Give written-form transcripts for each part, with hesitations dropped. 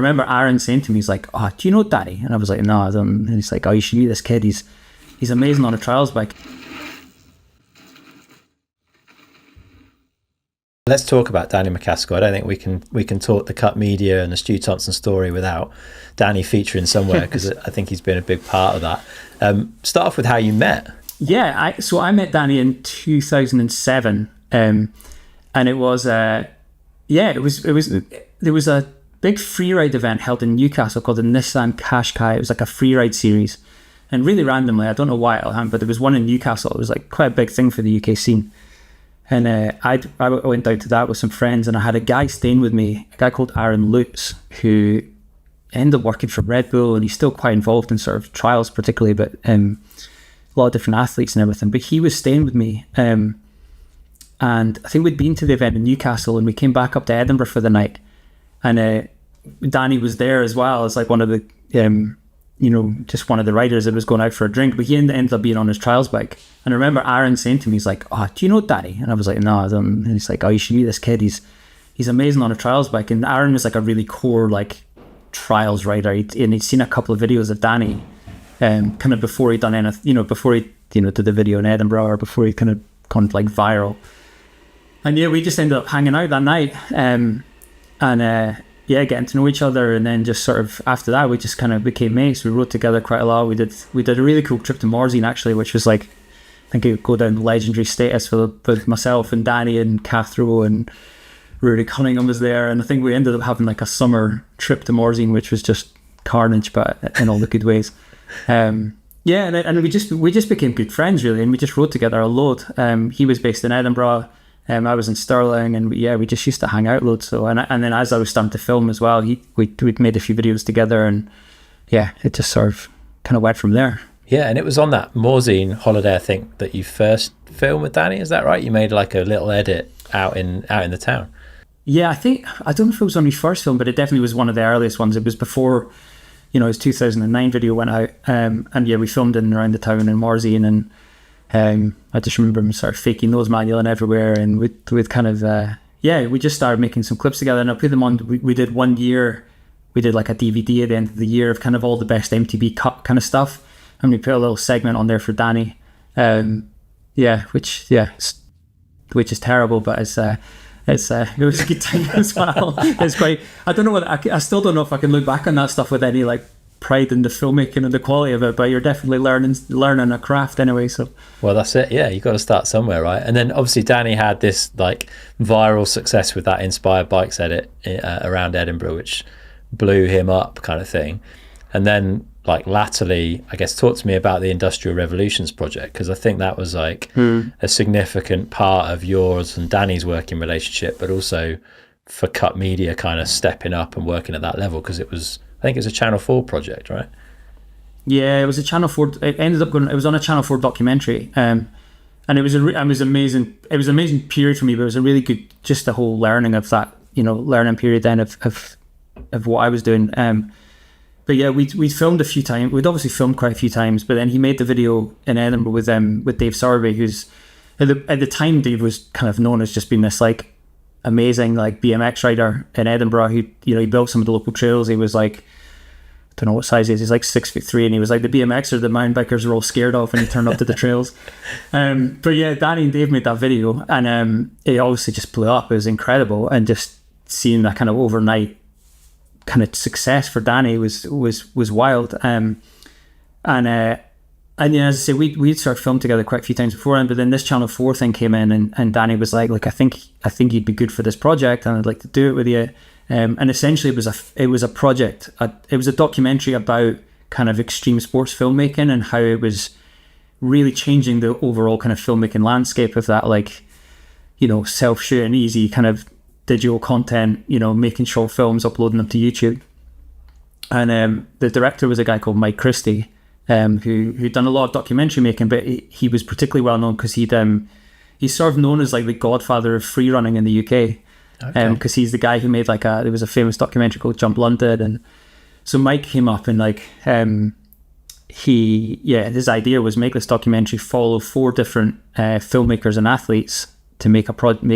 remember Aaron saying to me, he's like, "Oh, do you know Danny?" And I was like, "No, I don't." And he's like, "Oh, you should meet this kid. He's amazing on a trials bike." Let's talk about Danny MacAskill. I don't think we can talk the Cut Media and the Stu Thomson story without Danny featuring somewhere, because I think he's been a big part of that. Start off with how you met. Yeah, so I met Danny in 2007, and it was there was a big freeride event held in Newcastle called the Nissan Qashqai. It was like a freeride series, and really randomly, I don't know why it happened, but there was one in Newcastle. It was like quite a big thing for the UK scene. And I went down to that with some friends, and I had a guy staying with me, a guy called Aaron Lutz, who ended up working for Red Bull, and he's still quite involved in sort of trials particularly, but a lot of different athletes and everything. But he was staying with me, and I think we'd been to the event in Newcastle, and we came back up to Edinburgh for the night, and Danny was there as well as like one of the just one of the riders that was going out for a drink, but he ended up being on his trials bike. And I remember Aaron saying to me, he's like, "Oh, do you know Danny?" And I was like, "No, I don't." And he's like, "Oh, you should meet this kid. He's amazing on a trials bike." And Aaron was like a really core like trials rider, and he'd seen a couple of videos of Danny, kind of before he'd done anything, before he did the video in Edinburgh, or before he kind of gone like viral. And yeah, we just ended up hanging out that night, getting to know each other, and then just sort of after that we just kind of became mates. We rode together quite a lot. We did a really cool trip to Morzine actually, which was like, I think it would go down legendary status with myself and Danny and Cathro, and Rudy Cunningham was there, and I think we ended up having like a summer trip to Morzine, which was just carnage, but in all the good ways. And we just became good friends really, and we just rode together a load. He was based in Edinburgh, I was in Stirling, and we just used to hang out loads. So and then as I was starting to film as well, we'd made a few videos together, and it just sort of kind of went from there. Yeah, and it was on that Morzine holiday, I think, that you first filmed with Danny. Is that right? You made like a little edit out in the town. Yeah, I don't know if it was on my first film, but it definitely was one of the earliest ones. It was before, his 2009 video went out, and we filmed in and around the town in Morzine, and I just remember him sort of faking nose manualing everywhere, and with kind of we just started making some clips together, and I put them on. We did 1 year, we did like a DVD at the end of the year of kind of all the best MTV cut kind of stuff, and we put a little segment on there for Danny, which is terrible, but it was a good time as well. It's quite, I don't know what I still don't know if I can look back on that stuff with any like pride in the filmmaking and the quality of it, but you're definitely learning a craft anyway. So well, that's it. Yeah, you've got to start somewhere, right? And then obviously Danny had this like viral success with that inspired bikes edit around Edinburgh, which blew him up kind of thing. And then like latterly, I guess, talk to me about the Industrial Revolutions project, because I think that was like a significant part of yours and Danny's working relationship, but also for Cut Media kind of stepping up and working at that level, because I think it was a Channel 4 project, right? Yeah, it was a Channel 4. It ended up going. It was on a Channel 4 documentary, and it was amazing. It was an amazing period for me, but it was a really good, just the whole learning of that, learning period then of what I was doing. But yeah, we filmed a few times. We'd obviously filmed quite a few times, but then he made the video in Edinburgh with Dave Sowerby, who's at the time Dave was kind of known as just being this like amazing like BMX rider in Edinburgh who he built some of the local trails. He was like, I don't know what size he is, he's like 6'3", and he was like the BMXer the mountain bikers were all scared of, and he turned up to the trails. But yeah, Danny and Dave made that video, and it obviously just blew up. It was incredible, and just seeing that kind of overnight kind of success for Danny was wild. And as I say, we'd sort of filmed together quite a few times beforehand, but then this Channel 4 thing came in, and Danny was like, I think you'd be good for this project, and I'd like to do it with you. And essentially it was a project. It was a documentary about kind of extreme sports filmmaking and how it was really changing the overall kind of filmmaking landscape of that, like, self-shooting, easy kind of digital content, making short films, uploading them to YouTube. And the director was a guy called Mike Christie, who'd done a lot of documentary making, but he was particularly well known because he's sort of known as like the godfather of free running in the UK. Okay. Because he's the guy who made there was a famous documentary called Jump London, and so Mike came up and his idea was make this documentary, follow 4 different filmmakers and athletes to make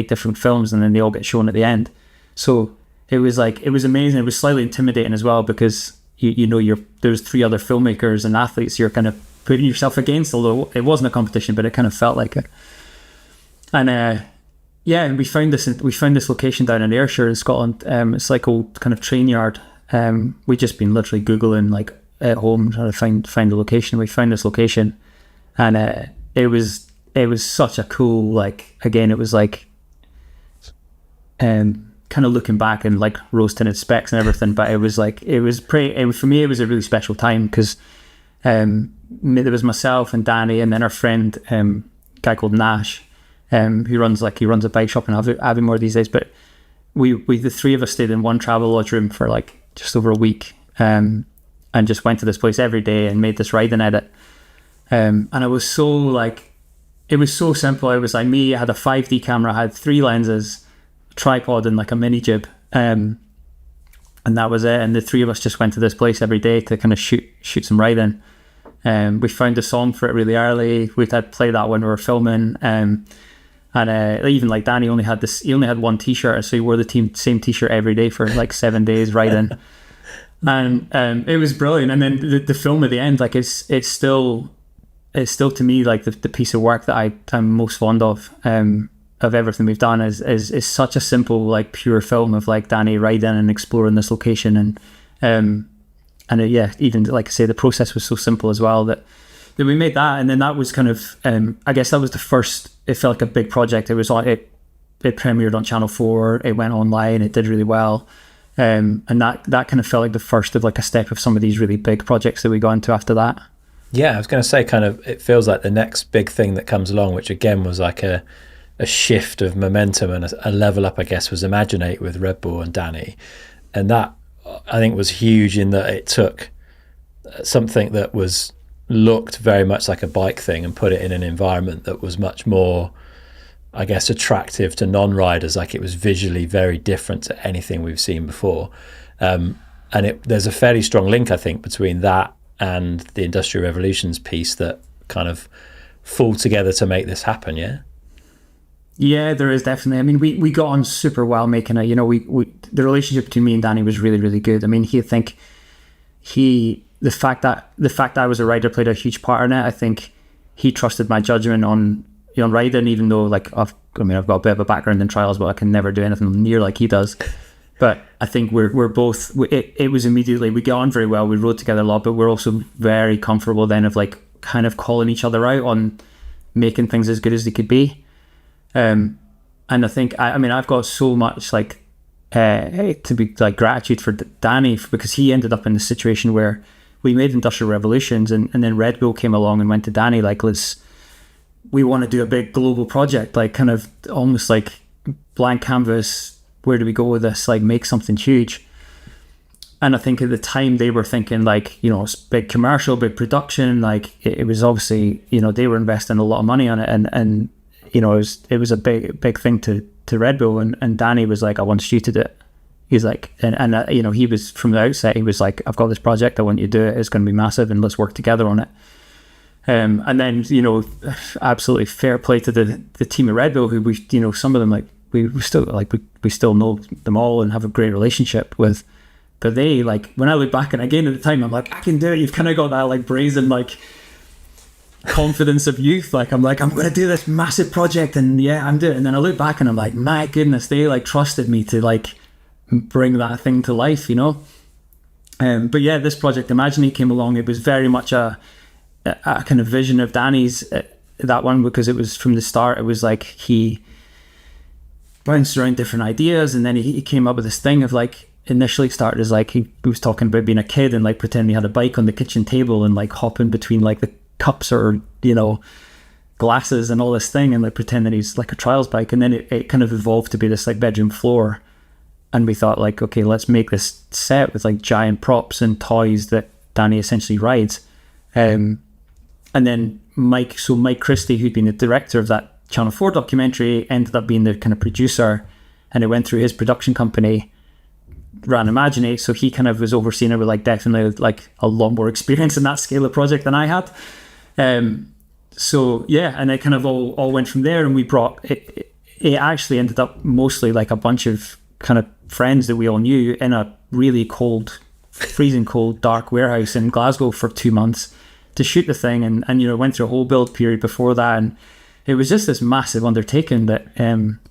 different films, and then they all get shown at the end. So it was amazing. It was slightly intimidating as well, because there's 3 other filmmakers and athletes you're kind of putting yourself against, although it wasn't a competition, but it kind of felt like it. And and we found this location down in Ayrshire in Scotland. It's like old kind of train yard. We'd just been literally Googling like at home trying to find the location. We found this location, and it was such a cool, like, again, it was like kind of looking back and like rose tinted specs and everything, but for me it was a really special time, because there was myself and Danny, and then our friend, guy called Nash, who runs a bike shop in Aviemore these days. But we the 3 of us stayed in one travel lodge room for like just over a week, and just went to this place every day and made this riding edit. And it was so like, it was so simple. It was like me, I had a 5D camera, I had 3 lenses, tripod, and like a mini jib, and that was it. And the 3 of us just went to this place every day to kind of shoot some riding. We found a song for it really early. We had played that when we were filming, and even like Danny only had 1 t-shirt, so he wore the same t-shirt every day for like 7 days riding. And it was brilliant. And then the film at the end, like it's still to me like the piece of work that I'm most fond of everything we've done, is such a simple, like, pure film of like Danny riding and exploring this location. And even like I say, the process was so simple as well that we made that. And then that was kind of I guess that was the first, it felt like a big project. It was like it premiered on Channel 4, it went online, it did really well, and that kind of felt like the first of like a step of some of these really big projects that we got into after that. Yeah, I was going to say, kind of, it feels like the next big thing that comes along, which again was like a shift of momentum and a level up, I guess, was Imaginate with Red Bull and Danny. And that, I think, was huge in that it took something that looked very much like a bike thing and put it in an environment that was much more, I guess, attractive to non-riders. Like, it was visually very different to anything we've seen before. And there's a fairly strong link, I think, between that and the Industrial Revolutions piece that kind of fall together to make this happen, yeah? Yeah, there is definitely. I mean, we got on super well making it. You know, the relationship between me and Danny was really, really good. I mean, the fact that I was a rider played a huge part in it. I think he trusted my judgment on riding, even though like I've got a bit of a background in trials, but I can never do anything near like he does. But I think we're both. It was immediately, we got on very well. We rode together a lot, but we're also very comfortable then of like kind of calling each other out on making things as good as they could be. And I think I've got so much like to be like gratitude for Danny, because he ended up in the situation where we made Industrial Revolutions, and then Red Bull came along and went to Danny like, we want to do a big global project, like kind of almost like blank canvas. Where do we go with this? Like, make something huge. And I think at the time they were thinking like, big commercial, big production. Like it was obviously, they were investing a lot of money on it, and it was a big thing to Red Bull. And Danny was like, I want you to do it. He's like, and he was, from the outset, he was like, I've got this project, I want you to do it. It's going to be massive, and let's work together on it. And then, absolutely fair play to the team at Red Bull, who some of them, like, we still know them all and have a great relationship with. But they, like, when I look back, and again at the time, I'm like, I can do it. You've kind of got that like brazen, like, confidence of youth. Like, I'm going to do this massive project, and yeah, I'm doing it. And then I look back and I'm like, my goodness, they like trusted me to like bring that thing to life, But yeah, this project Imaginate came along. It was very much a kind of vision of Danny's, that one, because it was from the start. It was like he bounced around different ideas, and then he came up with this thing of like, initially started as like, he was talking about being a kid and like pretending he had a bike on the kitchen table and like hopping between like the cups or glasses and all this thing, and like pretending he's like a trials bike. And then it kind of evolved to be this like bedroom floor, and we thought like, okay, let's make this set with like giant props and toys that Danny essentially rides. And then Mike Christie, who'd been the director of that Channel 4 documentary, ended up being the kind of producer, and it went through his production company, ran Imaginate. So he kind of was overseeing it with like definitely like a lot more experience in that scale of project than I had. So yeah, and it kind of all went from there, and we brought it actually ended up mostly like a bunch of kind of friends that we all knew in a really cold, freezing cold, dark warehouse in Glasgow for 2 months to shoot the thing, and you know, went through a whole build period before that, and it was just this massive undertaking that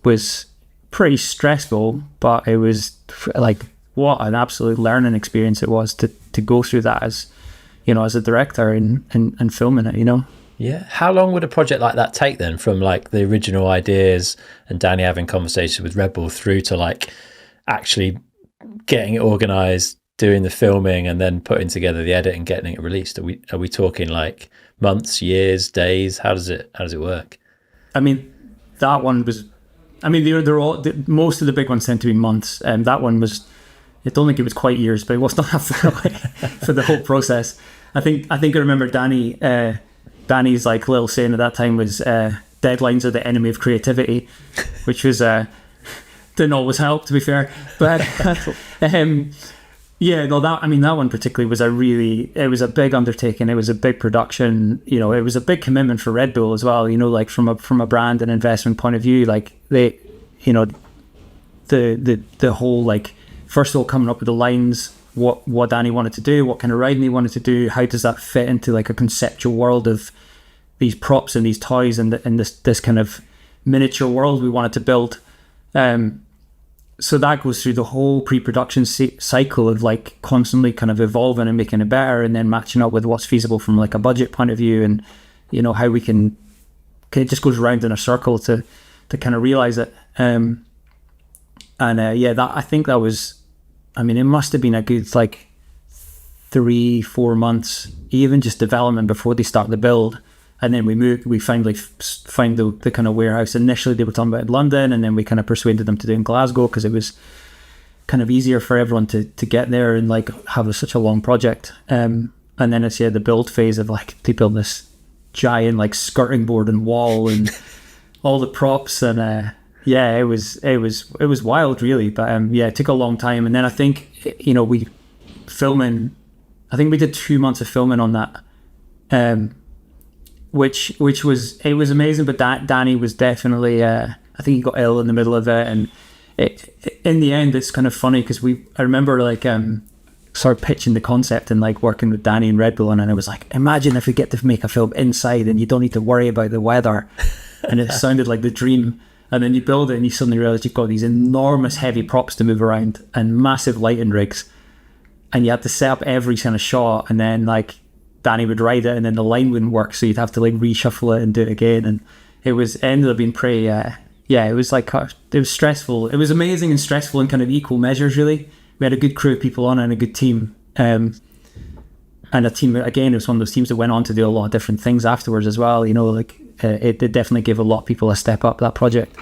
was pretty stressful, but it was like, what an absolute learning experience it was to go through that as, you know, as a director and filming it, you know. Yeah. How long would a project like that take then, from like the original ideas and Danny having conversations with Red Bull through to like actually getting it organized, doing the filming, and then putting together the edit and getting it released? Are we talking like months, years, days? How does it work? I mean, that one was, I mean, they're all, most of the big ones tend to be months, and that one was, I don't think it was quite years, but it was not that far away for the whole process. I think I remember Danny's like little saying at that time was, deadlines are the enemy of creativity, which was didn't always help, to be fair, but yeah, no, that one particularly was it was a big undertaking. It was a big production, you know. It was a big commitment for Red Bull as well, you know, like from a brand and investment point of view. Like they, you know, the whole, like, first of all, coming up with the lines, what Danny wanted to do, what kind of riding he wanted to do, how does that fit into like a conceptual world of these props and these toys and this kind of miniature world we wanted to build. So that goes through the whole pre-production cycle of like constantly kind of evolving and making it better, and then matching up with what's feasible from like a budget point of view, and you know, how we can, it just goes around in a circle to kind of realize it. Yeah, that, I think that was, I mean, it must have been a good like 3-4 months, even just development before they start the build. And then we finally find the kind of warehouse. Initially they were talking about in London, and then we kind of persuaded them to do in Glasgow because it was kind of easier for everyone to get there and like have such a long project. And then it's, yeah, the build phase of like, they built this giant like skirting board and wall and all the props, and yeah, it was wild, really. But yeah, it took a long time. And then I think, you know, we did 2 months of filming on that. Which was amazing, but Danny was definitely, I think he got ill in the middle of it, and in the end, it's kind of funny because I remember like sort of pitching the concept and like working with Danny and Red Bull, and it was like, imagine if we get to make a film inside and you don't need to worry about the weather, and it sounded like the dream. And then you build it and you suddenly realize you've got these enormous heavy props to move around and massive lighting rigs, and you had to set up every kind of shot, and then like Danny would ride it and then the line wouldn't work, so you'd have to like reshuffle it and do it again. And it ended up being pretty, yeah, it was like, it was stressful. It was amazing and stressful in kind of equal measures, really. We had a good crew of people on it and a good team. And a team, again, it was one of those teams that went on to do a lot of different things afterwards as well. You know, like it definitely gave a lot of people a step up, that project.